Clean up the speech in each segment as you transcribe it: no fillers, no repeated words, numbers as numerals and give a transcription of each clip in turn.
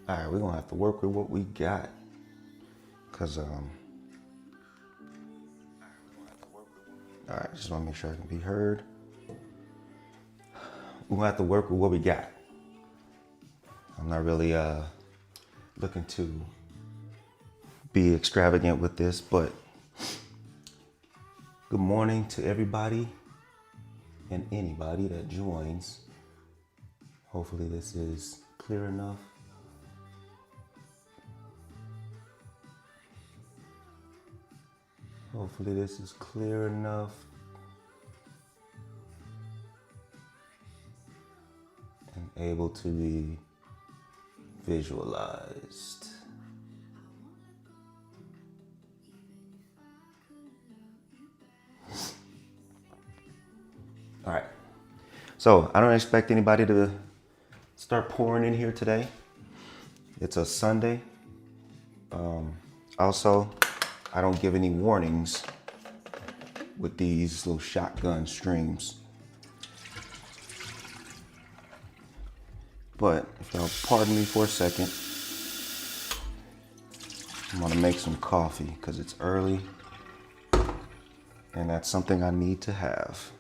All right, we're gonna have to work with what we got, cause all right, just wanna make sure I can be heard. We're gonna have to work with what we got. I'm not really looking to be extravagant with this, but good morning to everybody and anybody that joins. Hopefully this is clear enough. Hopefully this is clear enough. And able to be visualized. All right. So I don't expect anybody to start pouring in here today. It's a Sunday. Also, I don't give any warnings with these little shotgun streams. But if y'all pardon me for a second, I'm gonna make some coffee because it's early and that's something I need to have.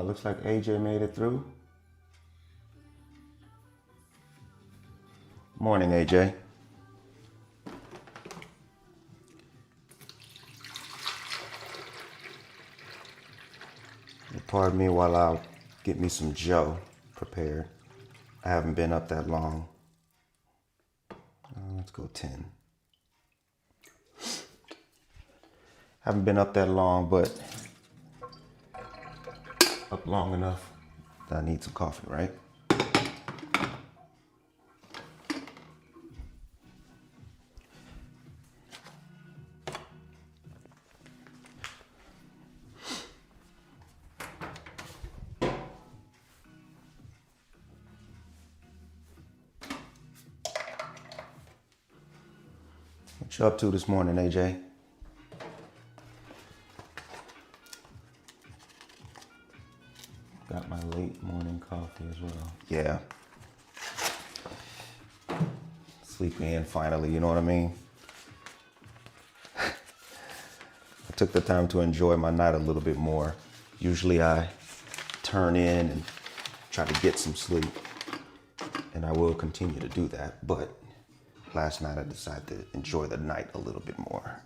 Looks like AJ made it through. Morning, AJ. Pardon me while I get me some Joe prepared. I haven't been up that long. Let's go 10. Haven't been up that long, but up long enough that I need some coffee, right? What you up to this morning, AJ? Got my late morning coffee as well. Yeah. Sleeping in finally, you know what I mean? I took the time to enjoy my night a little bit more. Usually I turn in and try to get some sleep, and I will continue to do that, but last night I decided to enjoy the night a little bit more.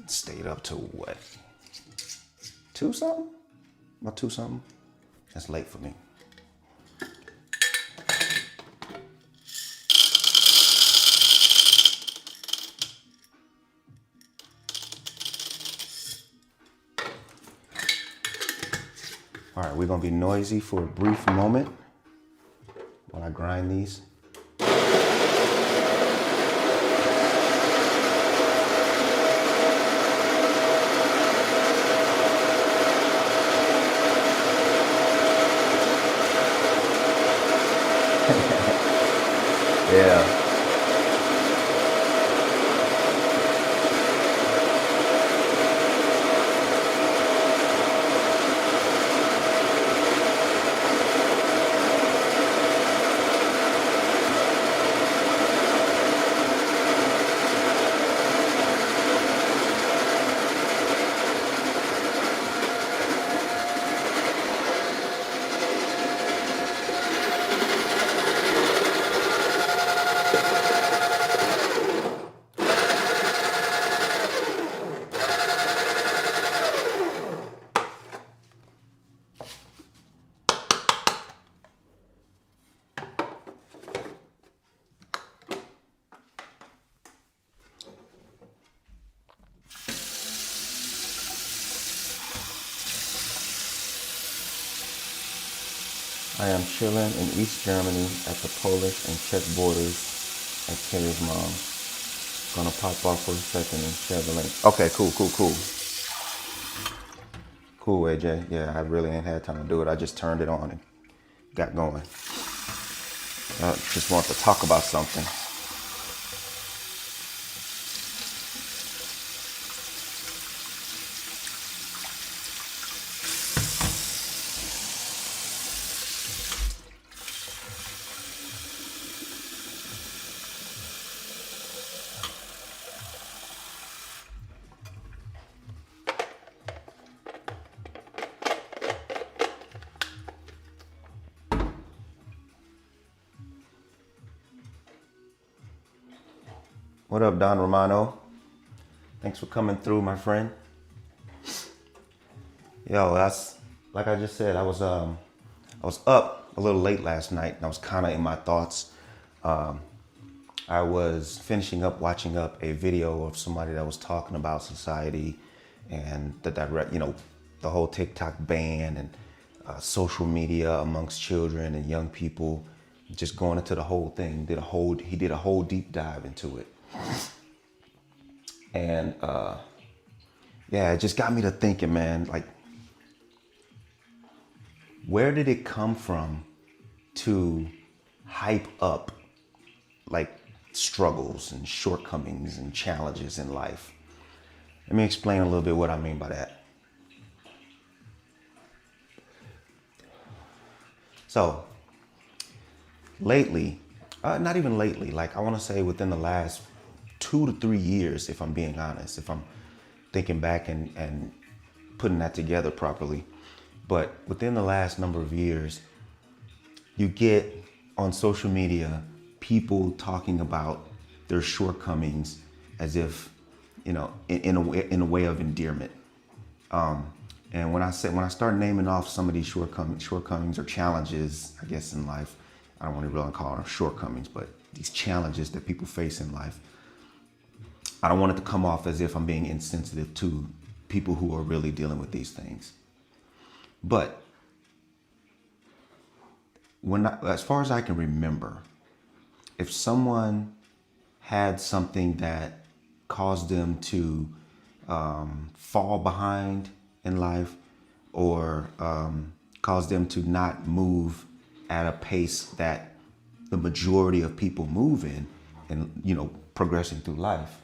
Stayed up to what? 2 something? About 2 something? That's late for me. All right, we're gonna be noisy for a brief moment while I grind these. Yeah. I am chilling in East Germany at the Polish and Czech borders at Kayla's mom. Gonna pop off for a second and share the link. Okay, cool. Cool, AJ. Yeah, I really ain't had time to do it. I just turned it on and got going. I just want to talk about something. What up, Don Romano? Thanks for coming through, my friend. Yo, that's like I just said. I was up a little late last night, and I was kind of in my thoughts. I was finishing up watching up a video of somebody that was talking about society and the whole TikTok ban and social media amongst children and young people. Just going into the whole thing. He did a whole deep dive into it. And it just got me to thinking, man, like, where did it come from to hype up like struggles and shortcomings and challenges in life? Let me explain a little bit what I mean by that. So lately, not even lately, like I want to say within the last 2 to 3 years, if I'm being honest, if I'm thinking back and putting that together properly. But within the last number of years, you get on social media people talking about their shortcomings as if, in a way of endearment. And when I start naming off some of these shortcomings or challenges, I guess in life, I don't want to really call them shortcomings, but these challenges that people face in life, I don't want it to come off as if I'm being insensitive to people who are really dealing with these things. But as far as I can remember, if someone had something that caused them to fall behind in life or caused them to not move at a pace that the majority of people move in and, progressing through life,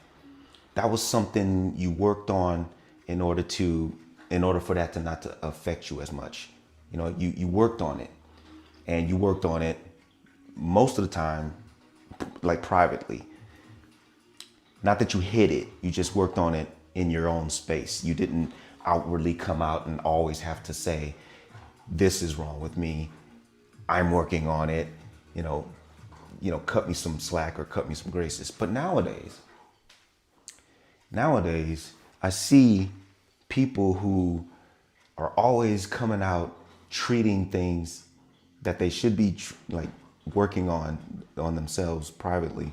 that was something you worked on in order for that to not to affect you as much. You worked on it, and you worked on it most of the time, like privately. Not that you hid it, you just worked on it in your own space. You didn't outwardly come out and always have to say, this is wrong with me, I'm working on it, cut me some slack or cut me some graces. But nowadays, I see people who are always coming out treating things that they should be working on themselves privately,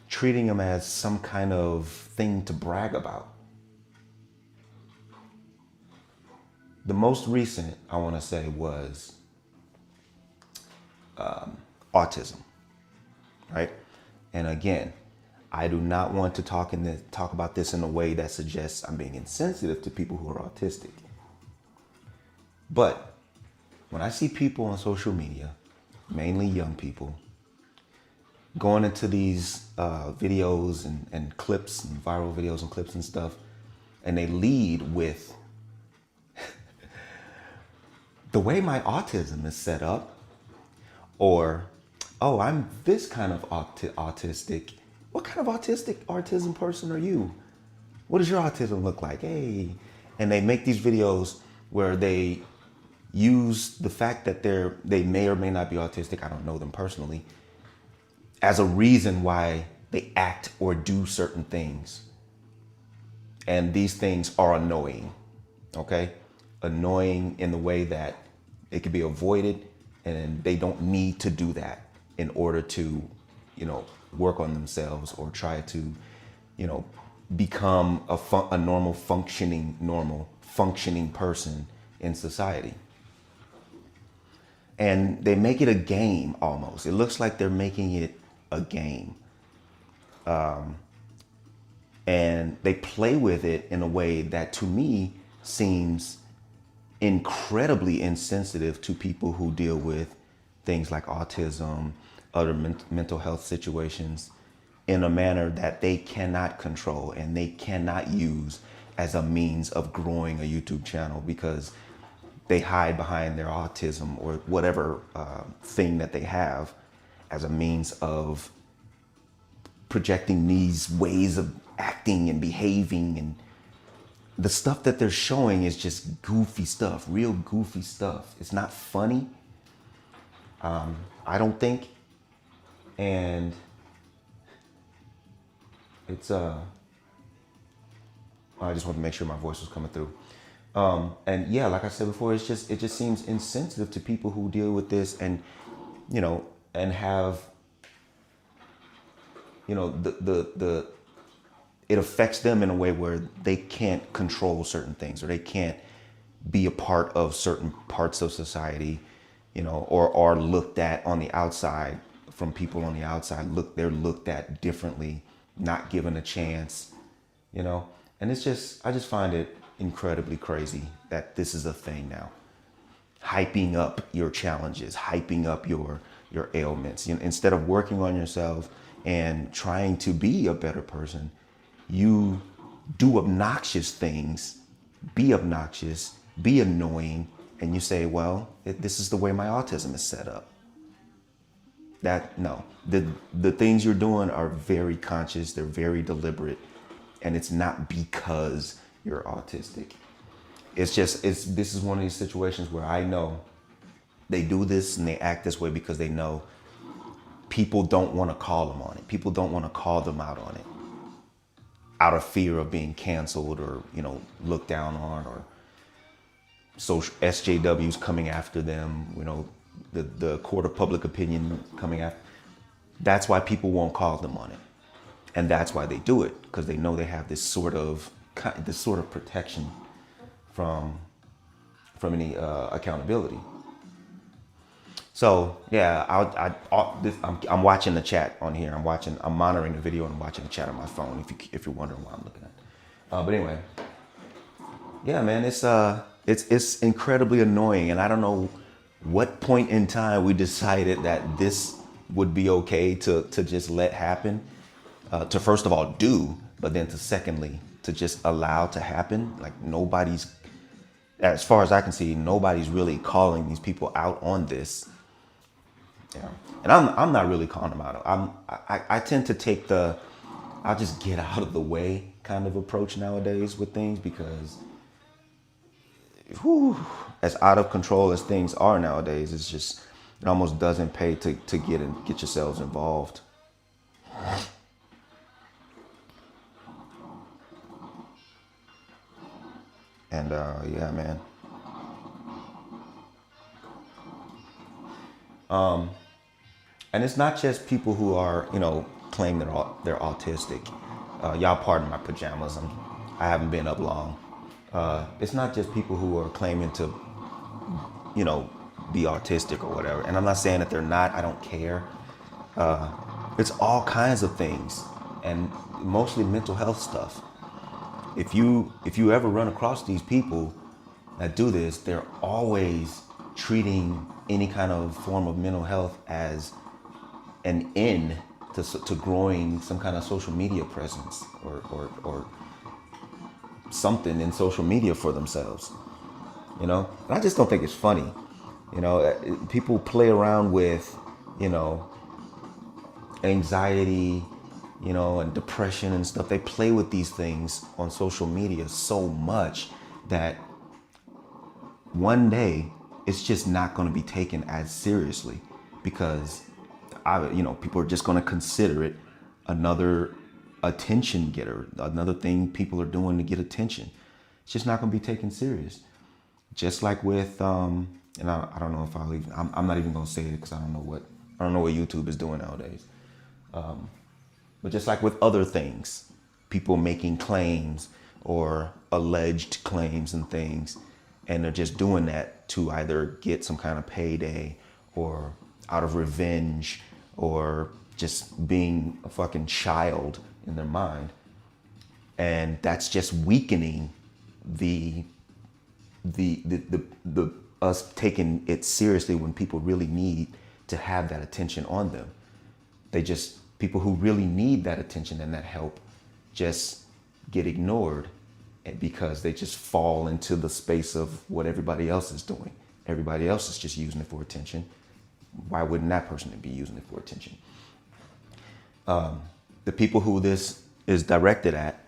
treating them as some kind of thing to brag about. The most recent, I want to say, was autism, right? And again, I do not want to talk about this in a way that suggests I'm being insensitive to people who are autistic. But when I see people on social media, mainly young people, going into these videos and clips and viral videos and clips and stuff, and they lead with the way my autism is set up, or, oh, I'm this kind of autistic. What kind of autism person are you? What does your autism look like? Hey. And they make these videos where they use the fact that they may or may not be autistic, I don't know them personally, as a reason why they act or do certain things. And these things are annoying, okay? Annoying in the way that it can be avoided, and they don't need to do that in order to, work on themselves or try to, become a normal functioning person in society. And they make it a game almost. It looks like they're making it a game. And they play with it in a way that to me seems incredibly insensitive to people who deal with things like autism, other mental health situations, in a manner that they cannot control and they cannot use as a means of growing a YouTube channel, because they hide behind their autism or whatever thing that they have as a means of projecting these ways of acting and behaving. And the stuff that they're showing is just goofy stuff, real goofy stuff. It's not funny, I don't think. And it's I just want to make sure my voice was coming through. And yeah, like I said before, it just seems insensitive to people who deal with this, and and have it affects them in a way where they can't control certain things, or they can't be a part of certain parts of society, or are looked at on the outside, from people on the outside. They're looked at differently, not given a chance, and I just find it incredibly crazy that this is a thing now. Hyping up your challenges, hyping up your ailments. Instead of working on yourself and trying to be a better person, you do obnoxious things, be obnoxious, be annoying, and you say, well, this is the way my autism is set up. No, the things you're doing are very conscious, they're very deliberate, and it's not because you're autistic. This is one of these situations where I know they do this and they act this way because they know people don't want to call them on it. People don't want to call them out on it, out of fear of being canceled or, looked down on, or social SJWs coming after them, the court of public opinion coming after. That's why people won't call them on it. And that's why they do it, because they know they have this sort of protection from any accountability. So yeah, I'm watching the chat on here. I'm monitoring the video and watching the chat on my phone. If you're wondering what I'm looking at, but anyway, yeah, man, it's incredibly annoying, and I don't know what point in time we decided that this would be okay to just let happen. To first of all do, but then to secondly to just allow to happen. Like, nobody's, as far as I can see, nobody's really calling these people out on this. Yeah, and I'm not really calling them out. I tend to take I'll just get out of the way kind of approach nowadays with things, because as out of control as things are nowadays, it almost doesn't pay to get yourselves involved. And yeah, man. And it's not just people who are, claim they're autistic. Y'all pardon my pajamas. I haven't been up long. It's not just people who are claiming to, be autistic or whatever. And I'm not saying that they're not. I don't care. It's all kinds of things, and mostly mental health stuff. If you ever run across these people that do this, they're always treating any kind of form of mental health as an end to growing some kind of social media presence or something in social media for themselves. And I just don't think it's funny. People play around with, anxiety, and depression and stuff. They play with these things on social media so much that one day it's just not going to be taken as seriously, because people are just going to consider it another attention getter, another thing people are doing to get attention. It's just not going to be taken serious. Just like with, and I don't know if I'm not even going to say it because I don't know what YouTube is doing nowadays. But just like with other things, people making claims or alleged claims and things, and they're just doing that to either get some kind of payday or out of revenge or just being a fucking child in their mind. And that's just weakening the us taking it seriously when people really need to have that attention on them. People who really need that attention and that help just get ignored because they just fall into the space of what everybody else is doing. Everybody else is just using it for attention. Why wouldn't that person be using it for attention? The people who this is directed at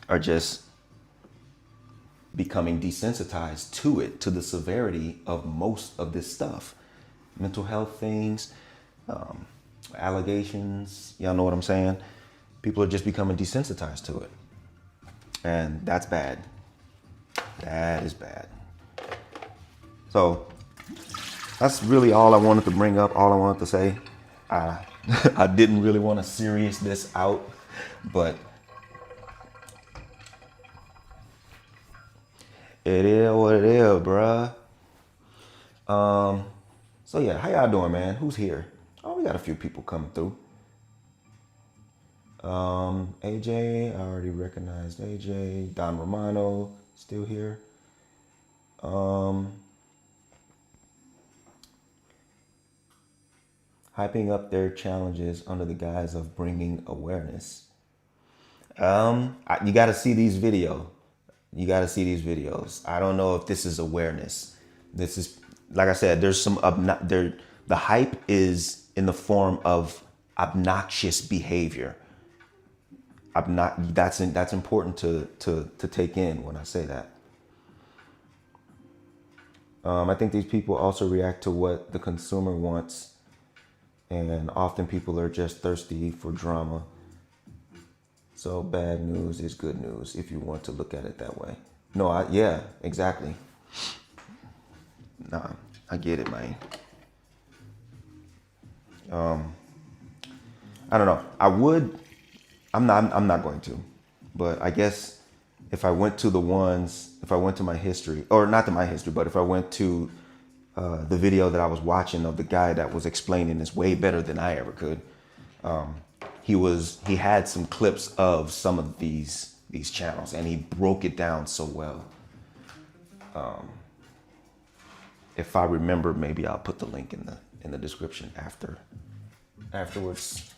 are just becoming desensitized to it, to the severity of most of this stuff. Mental health things, allegations, y'all know what I'm saying? People are just becoming desensitized to it. And that's bad. That is bad. So that's really all I wanted to bring up, all I wanted to say. I didn't really want to serious this out, but it is what it is, bruh. So yeah, how y'all doing, man? Who's here? Oh, we got a few people coming through. AJ, I already recognized AJ. Don Romano, still here. Hyping up their challenges under the guise of bringing awareness. You got to see these videos. You got to see these videos. I don't know if this is awareness. This is, like I said, there's some the hype is in the form of obnoxious behavior. That's important to take in when I say that. I think these people also react to what the consumer wants, and often people are just thirsty for drama. So bad news is good news if you want to look at it that way. No, yeah, exactly. Nah, I get it, man. I don't know. I'm not going to, but I guess if I went to my history, or not to my history, but if I went to the video that I was watching of the guy that was explaining this way better than I ever could. He had some clips of some of these channels, and he broke it down so well. If I remember, maybe I'll put the link in the description afterwards.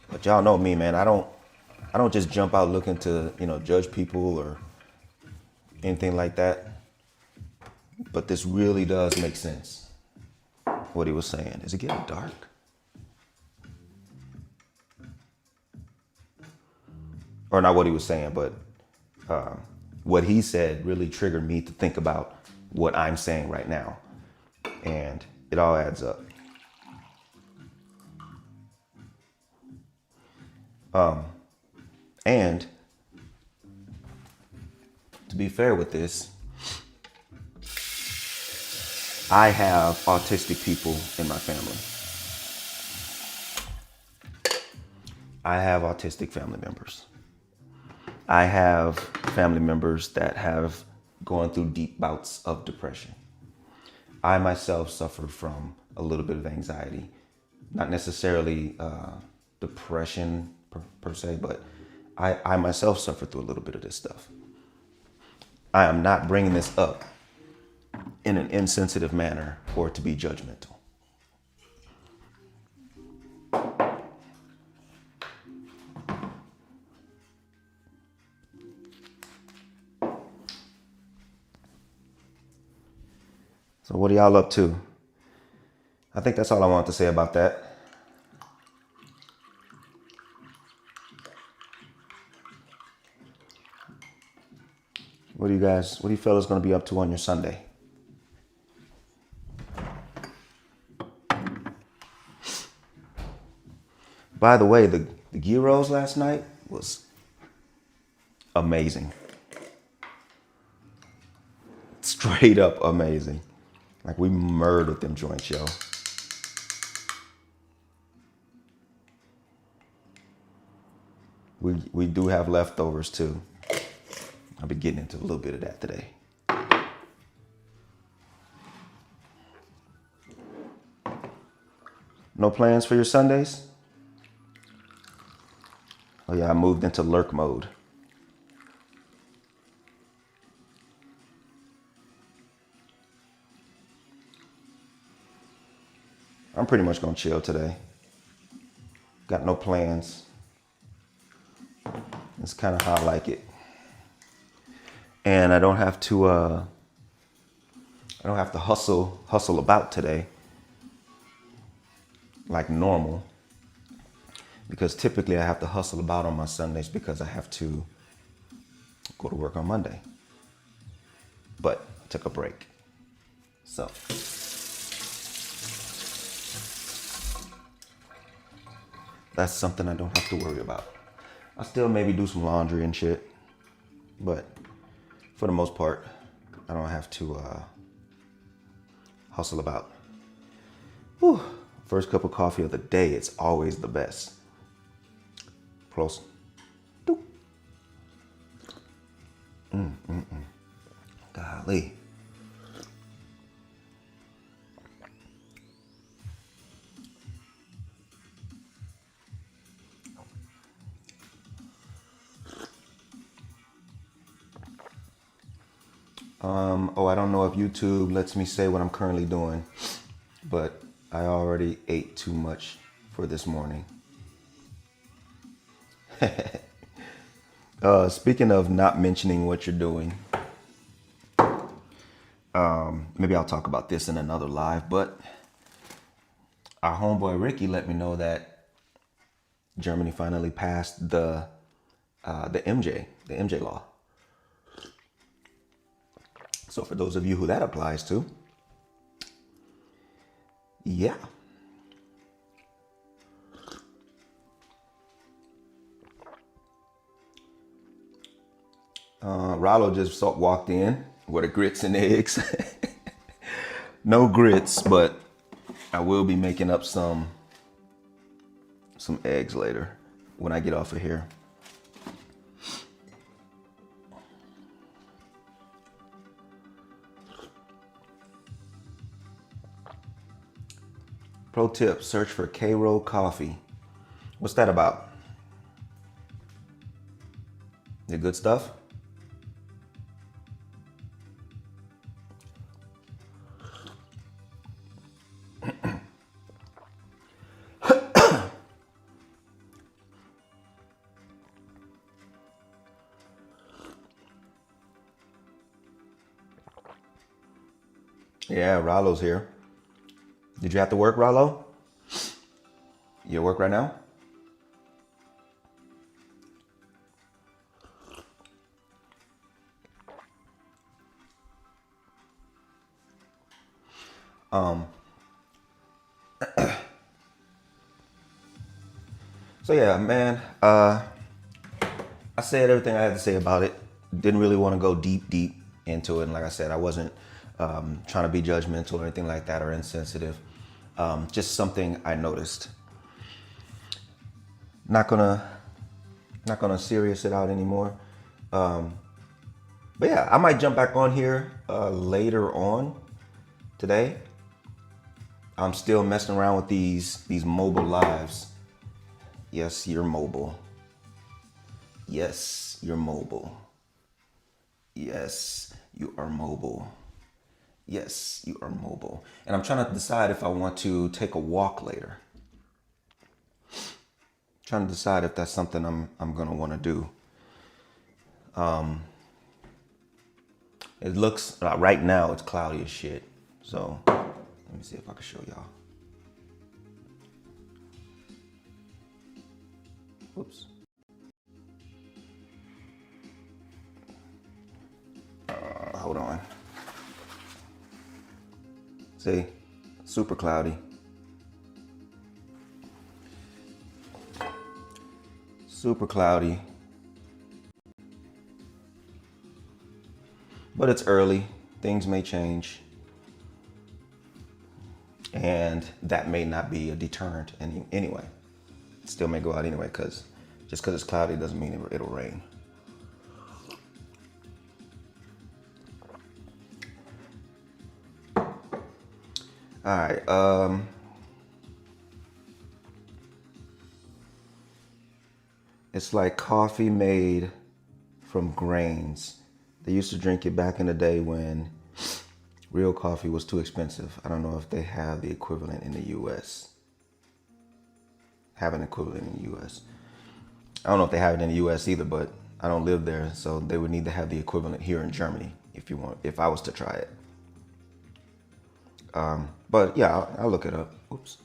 But y'all know me, man. I don't just jump out looking to, judge people or anything like that. But this really does make sense, what he was saying. Is it getting dark? Or not what he was saying, but what he said really triggered me to think about what I'm saying right now. And it all adds up. And to be fair with this, I have autistic people in my family. I have autistic family members. I have family members that have gone through deep bouts of depression. I myself suffer from a little bit of anxiety, not necessarily depression per se, but I myself suffer through a little bit of this stuff. I am not bringing this up in an insensitive manner or to be judgmental. So what are y'all up to? I think that's all I wanted to say about that. What are you fellas going to be up to on your Sunday? By the way, the gyros last night was amazing. Straight up amazing. Like, we murdered them joints, yo. We do have leftovers too. I'll be getting into a little bit of that today. No plans for your Sundays? Oh yeah, I moved into lurk mode. I'm pretty much gonna chill today. Got no plans. It's kind of how I like it. And I don't have to hustle about today like normal, because typically I have to hustle about on my Sundays because I have to go to work on Monday. But I took a break. So that's something I don't have to worry about. I still maybe do some laundry and shit, but for the most part, I don't have to hustle about. Whew. First cup of coffee of the day, it's always the best. Close. Golly. I don't know if YouTube lets me say what I'm currently doing, but I already ate too much for this morning. Speaking of not mentioning what you're doing, maybe I'll talk about this in another live, but our homeboy Ricky let me know that Germany finally passed the MJ law. So for those of you who that applies to, yeah. Rollo just walked in with the grits and eggs. No grits, but I will be making up some eggs later when I get off of here. Pro tip, search for K-Roll coffee. What's that about? The good stuff? Yeah, Rollo's here. Did you have to work, Rollo? You at work right now? So yeah, man, I said everything I had to say about it. Didn't really want to go deep into it. And like I said, I wasn't trying to be judgmental or anything like that or insensitive. Just something I noticed. Not gonna serious it out anymore. But yeah, I might jump back on here later on today. I'm still messing around with these mobile lives. Yes, you're mobile. Yes, you're mobile. Yes, you are mobile. Yes, you are mobile. And I'm trying to decide if I want to take a walk later. Trying to decide if that's something I'm gonna want to do. It looks right now it's cloudy as shit. So let me see if I can show y'all. Whoops. Hold on. See, super cloudy. Super cloudy. But it's early. Things may change. And that may not be a deterrent anyway. It still may go out anyway, because just because it's cloudy doesn't mean it'll rain. All right. It's like coffee made from grains. They used to drink it back in the day when real coffee was too expensive. I don't know if they have the equivalent in the US. Have an equivalent in the US. I don't know if they have it in the US either, but I don't live there, so they would need to have the equivalent here in Germany if I was to try it. But yeah, I'll look it up. Oops.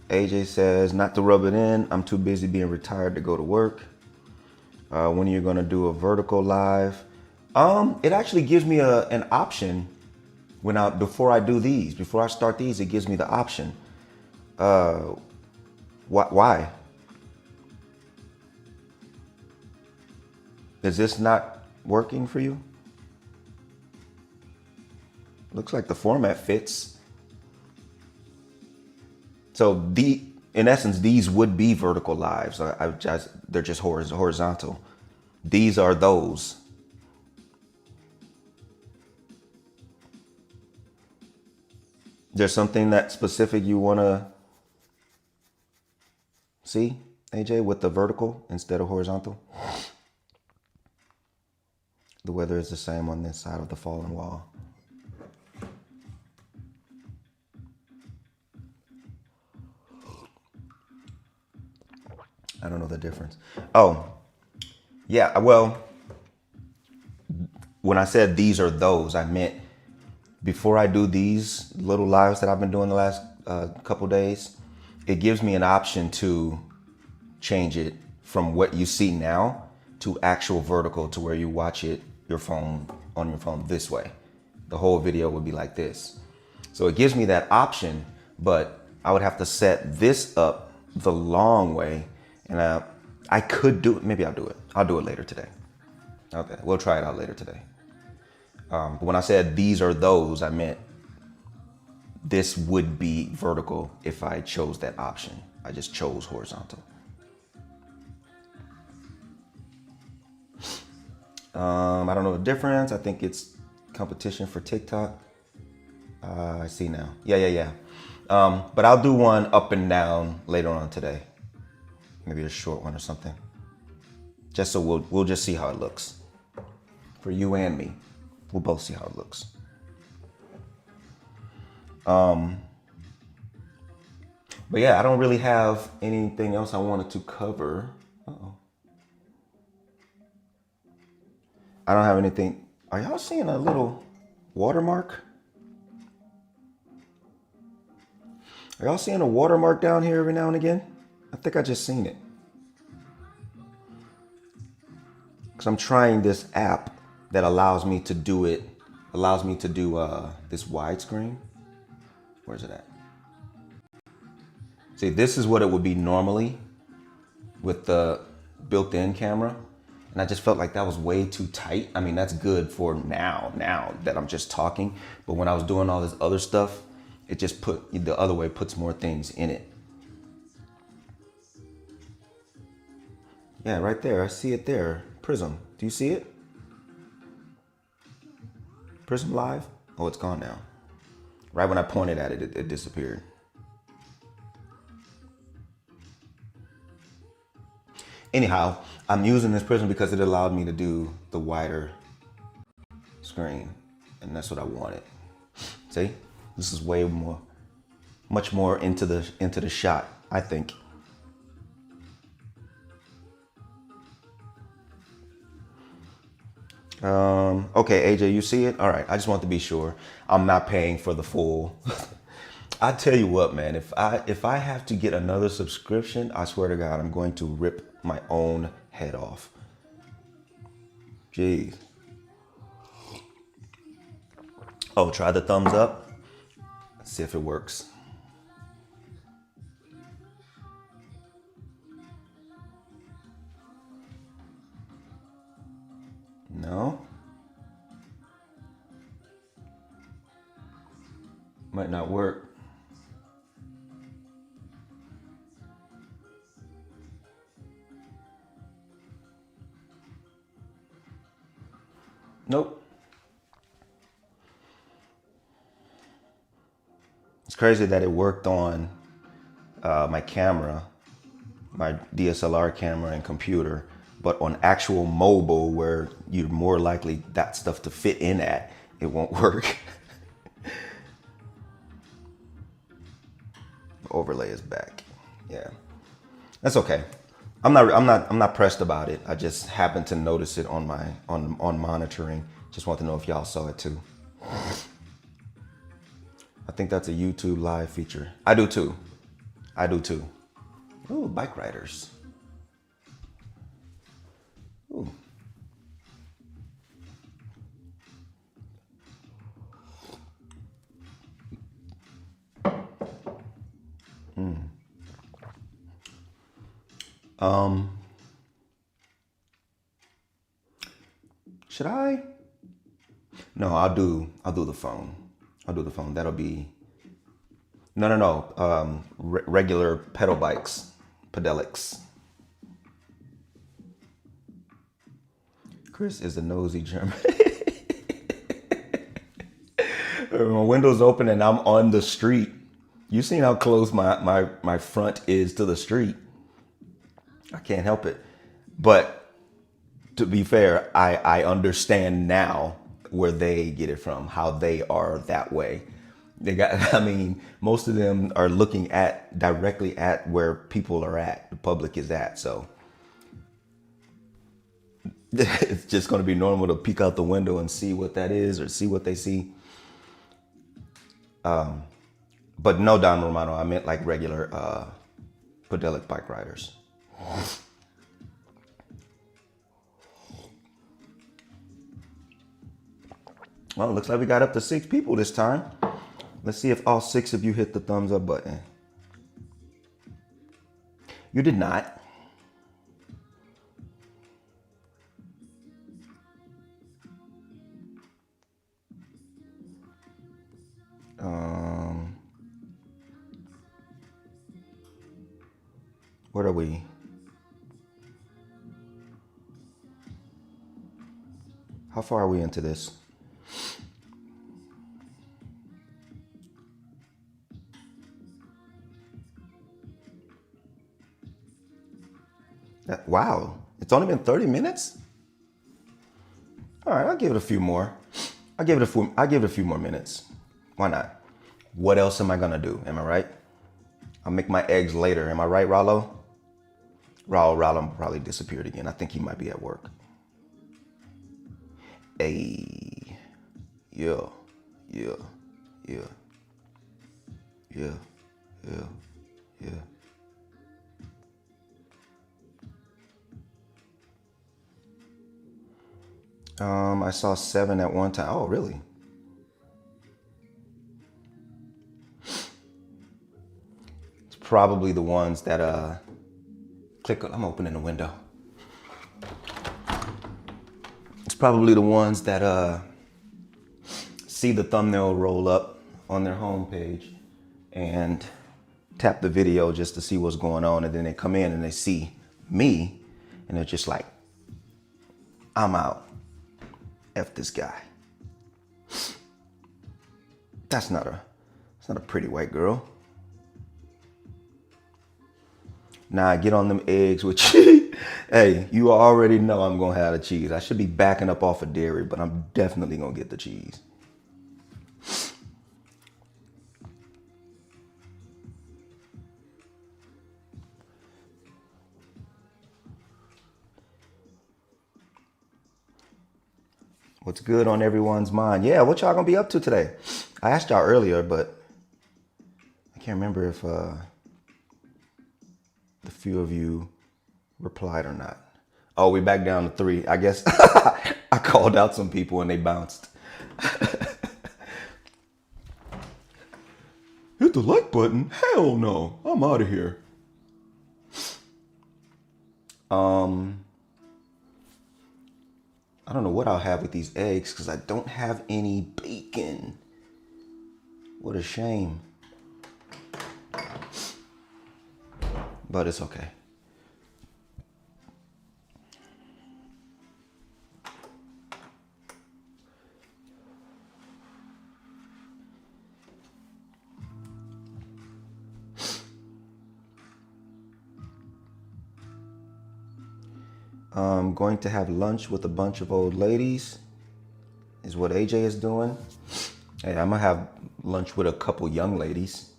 AJ says, not to rub it in, I'm too busy being retired to go to work. When are you gonna do a vertical live? It actually gives me an option before I start these, it gives me the option. Why? Is this not working for you? Looks like the format fits. So in essence, these would be vertical lives. They're just horizontal. These are those. There's something that specific you want to see, AJ, with the vertical instead of horizontal? The weather is the same on this side of the fallen wall. I don't know the difference. Oh, yeah, well, when I said these are those, I meant before I do these little lives that I've been doing the last couple days, it gives me an option to change it from what you see now to actual vertical, to where you watch it on your phone this way. The whole video would be like this. So it gives me that option, but I would have to set this up the long way. And I could do it. Maybe I'll do it. I'll do it later today. Okay, we'll try it out later today. But when I said these are those, I meant this would be vertical if I chose that option. I just chose horizontal. I don't know the difference. I think it's competition for TikTok. I see now. Yeah. But I'll do one up and down later on today. Maybe a short one or something. Just so we'll just see how it looks. For you and me. We'll both see how it looks. But yeah, I don't really have anything else I wanted to cover. Uh-oh. I don't have anything. Are y'all seeing a little watermark? Are y'all seeing a watermark down here every now and again? I think I just seen it. Because I'm trying this app that allows me to do this widescreen. Where's it at? See, this is what it would be normally with the built-in camera. And I just felt like that was way too tight. I mean, that's good for now that I'm just talking. But when I was doing all this other stuff, it just the other way puts more things in it. Yeah, right there. I see it there. Prism. Do you see it? Prism Live? Oh, it's gone now. Right when I pointed at it, it disappeared. Anyhow, I'm using this Prism because it allowed me to do the wider screen. And that's what I wanted. See? This is much more into the shot, I think. Okay, AJ, you see it? All right, I just want to be sure. I'm not paying for the full. I tell you what, man, if I have to get another subscription, I swear to God, I'm going to rip my own head off. Jeez. Oh, try the thumbs up. Let's see if it works. No. Might not work. Nope. It's crazy that it worked on my camera, my DSLR camera and computer, but on actual mobile where you're more likely that stuff to fit in at, it won't work. Overlay is back. Yeah, that's okay. I'm not pressed about it. I just happened to notice it on my on monitoring. Just want to know if y'all saw it too. I think that's a YouTube live feature. I do too. I do too. Ooh, bike riders. Ooh. Should I? No, I'll do the phone. I'll do the phone. That'll be no. Regular pedal bikes, pedelics. Chris is a nosy German. My window's open and I'm on the street. You seen how close my front is to the street. I can't help it. But to be fair, I understand now where they get it from, how they are that way. They got, I mean, most of them are looking at directly at where people are at, the public is at. So it's just going to be normal to peek out the window and see what that is or see what they see. But no, Don Romano, I meant like regular pedelic bike riders. Well, looks like we got up to 6 people this time. Let's see if all 6 of you hit the thumbs up button. You did not. What are we? How far are we into this? Wow, it's only been 30 minutes? All right, I'll give it a few more. I'll give it a few more minutes. Why not? What else am I gonna do? Am I right? I'll make my eggs later. Am I right, Rollo? Rollo probably disappeared again. I think he might be at work. Hey, yeah. I saw 7 at one time. Oh, really? It's probably the ones that click on. I'm opening the window. It's probably the ones that see the thumbnail roll up on their homepage and tap the video just to see what's going on, and then they come in and they see me and they're just like, I'm out. F this guy. That's not a pretty white girl. Nah, get on them eggs with cheese. Hey, you already know I'm gonna have the cheese. I should be backing up off of dairy, but I'm definitely gonna get the cheese. What's good on everyone's mind? Yeah, what y'all gonna be up to today? I asked y'all earlier, but I can't remember if the few of you replied or not. Oh, we back down to 3. I guess I called out some people and they bounced. Hit the like button? Hell no. I'm out of here. I don't know what I'll have with these eggs because I don't have any bacon. What a shame. But it's okay. I'm going to have lunch with a bunch of old ladies, is what AJ is doing. Hey, I'm gonna have lunch with a couple young ladies.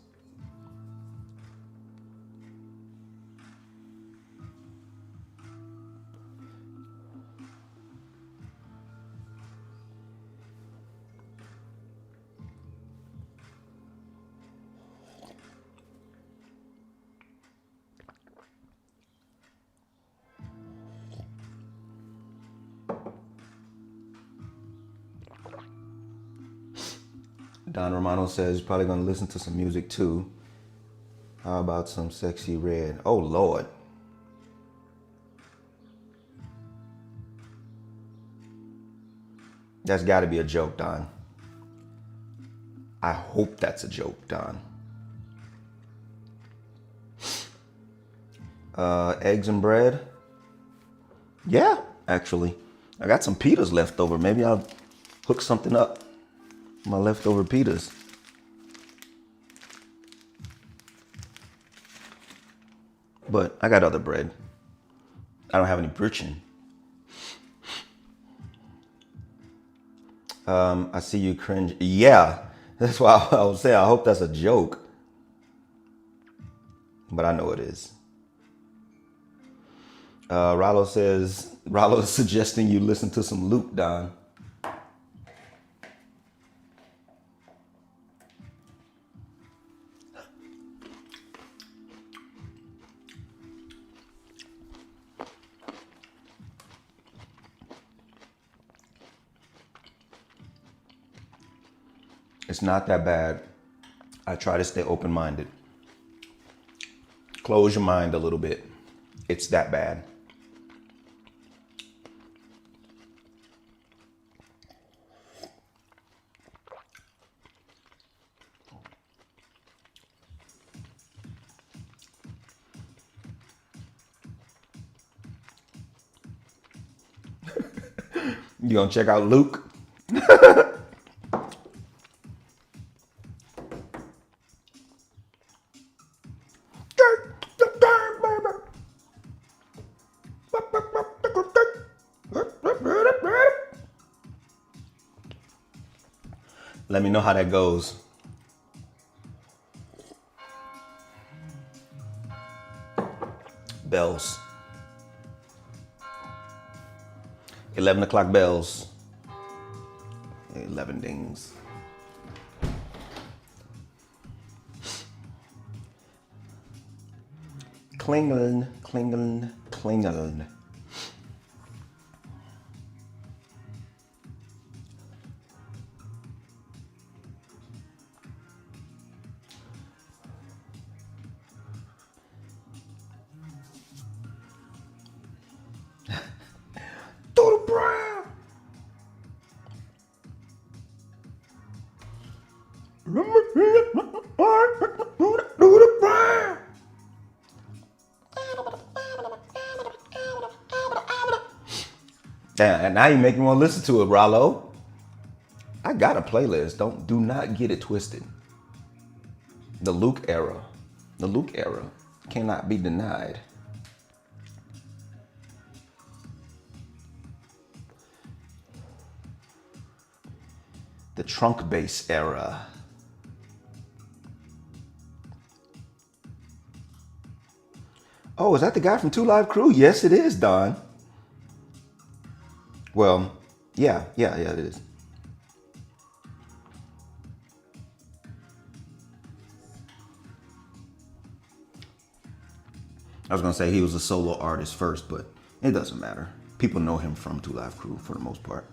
Don Romano says he's probably gonna listen to some music too. How about some Sexy Red? Oh Lord. That's gotta be a joke, Don. I hope that's a joke, Don. Eggs and bread? Yeah, actually. I got some pitas left over. Maybe I'll hook something up. My leftover pitas. But I got other bread. I don't have any brichin'. I see you cringe. Yeah, that's why I was saying I hope that's a joke. But I know it is. Rollo says, Rollo is suggesting you listen to some Luke, Don. It's not that bad. I try to stay open-minded. Close your mind a little bit. It's that bad. You gonna check out Luke? Let me know how that goes. Bells. 11 o'clock bells. 11 dings. Klingeln, klingeln, klingeln. Damn, and now you make me want to listen to it, Rollo. I got a playlist. Do not get it twisted. The Luke era. The Luke era cannot be denied. The trunk bass era. Oh, is that the guy from Two Live Crew? Yes, it is, Don. Well, yeah, it is. I was gonna say he was a solo artist first, but it doesn't matter. People know him from Two Live Crew for the most part.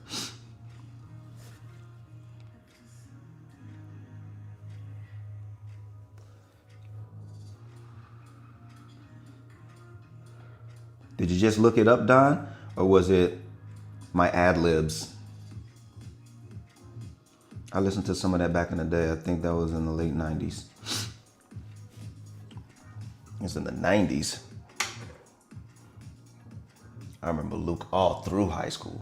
Did you just look it up, Don? Or was it my ad libs? I listened to some of that back in the day. I think that was in the late 90s. It's in the 90s. I remember Luke all through high school.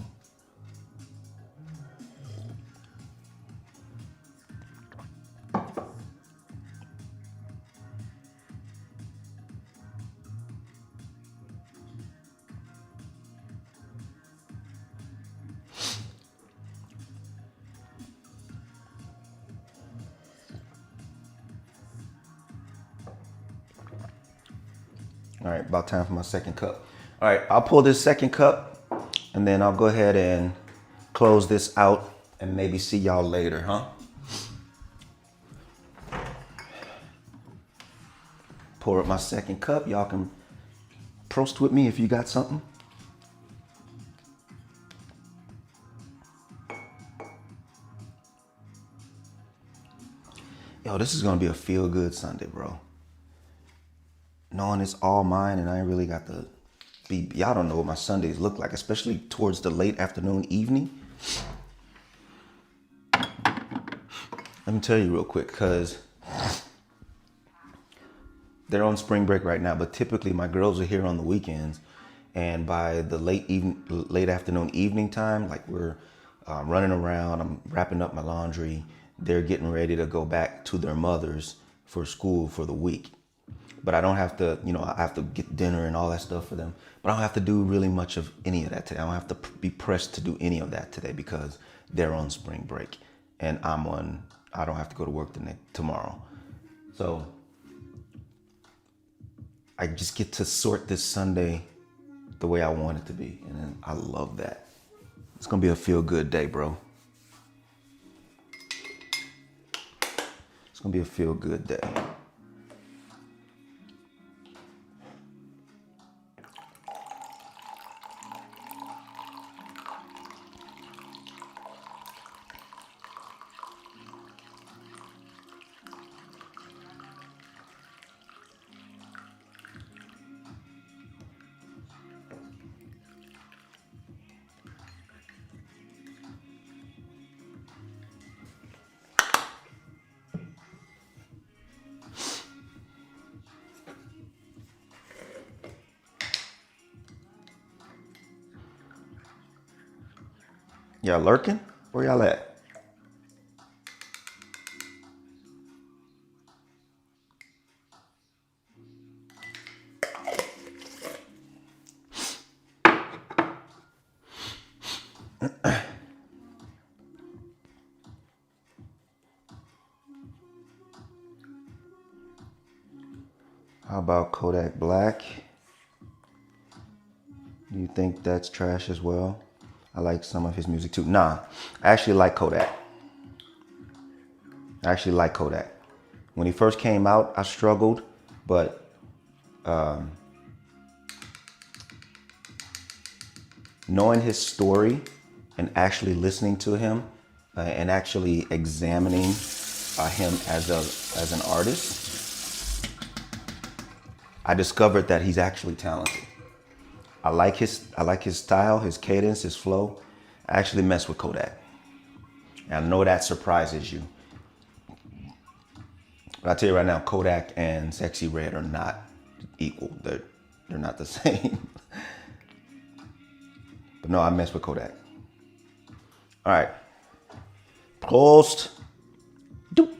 All right, about time for my second cup. All right, I'll pull this second cup and then I'll go ahead and close this out and maybe see y'all later, huh? Pour up my second cup. Y'all can prost with me if you got something. Yo, this is gonna be a feel-good Sunday, bro. Knowing it's all mine and I ain't really got to be, y'all don't know what my Sundays look like, especially towards the late afternoon, evening. Let me tell you real quick, because they're on spring break right now, but typically my girls are here on the weekends, and by the late afternoon, evening time, like we're running around, I'm wrapping up my laundry, they're getting ready to go back to their mothers for school for the week. But I don't have to, I have to get dinner and all that stuff for them. But I don't have to do really much of any of that today. I don't have to be pressed to do any of that today because they're on spring break and I don't have to go to work tomorrow. So I just get to sort this Sunday the way I want it to be. And I love that. It's going to be a feel-good day, bro. It's going to be a feel-good day. Y'all lurking? Where y'all at? How about Kodak Black? Do you think that's trash as well? I like some of his music too. Nah, I actually like Kodak. When he first came out, I struggled, but knowing his story and actually listening to him and actually examining him as an artist, I discovered that he's actually talented. I like his style, his cadence, his flow. I actually mess with Kodak. And I know that surprises you. But I tell you right now, Kodak and Sexy Red are not equal. They're not the same. But no, I mess with Kodak. All right. Prost. Doop.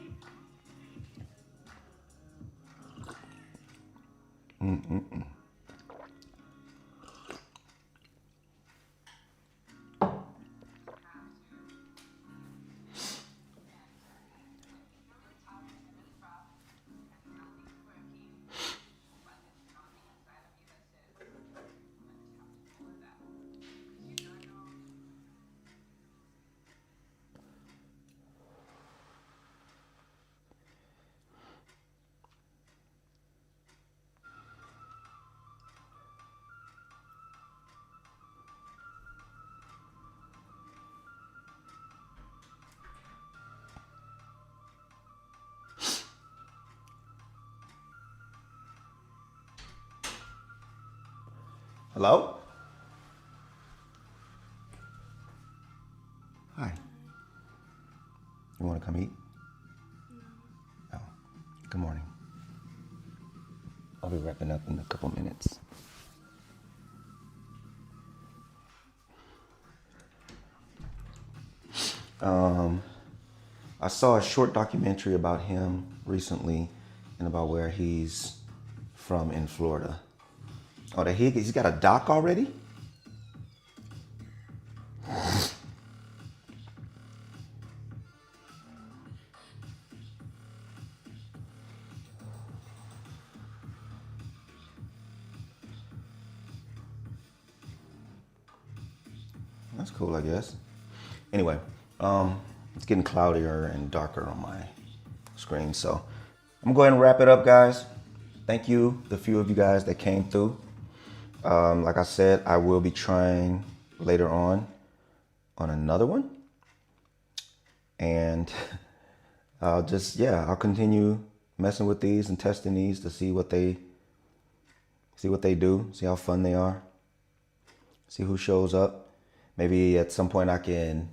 Hello? Hi. You want to come eat? Oh, good morning. I'll be wrapping up in a couple minutes. I saw a short documentary about him recently and about where he's from in Florida. Oh, he's got a doc already? That's cool, I guess. Anyway, it's getting cloudier and darker on my screen, so I'm gonna go ahead and wrap it up, guys. Thank you, the few of you guys that came through. Like I said, I will be trying later on another one, and I'll continue messing with these and testing these to see what they do, see how fun they are, see who shows up. Maybe at some point I can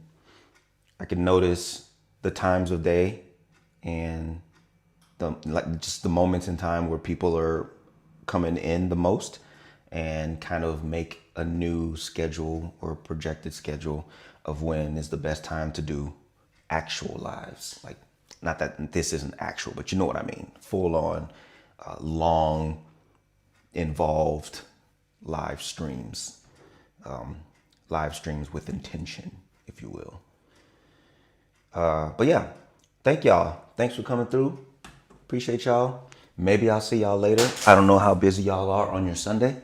notice the times of day and just the moments in time where people are coming in the most, and kind of make a new schedule or projected schedule of when is the best time to do actual lives. Like, not that this isn't actual, but you know what I mean. Full on, long, involved live streams. Live streams with intention, if you will. But yeah, thank y'all. Thanks for coming through. Appreciate y'all. Maybe I'll see y'all later. I don't know how busy y'all are on your Sunday.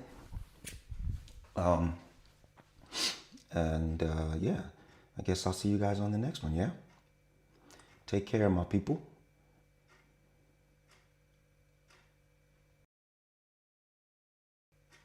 Yeah, I guess I'll see you guys on the next one, yeah? Take care, my people.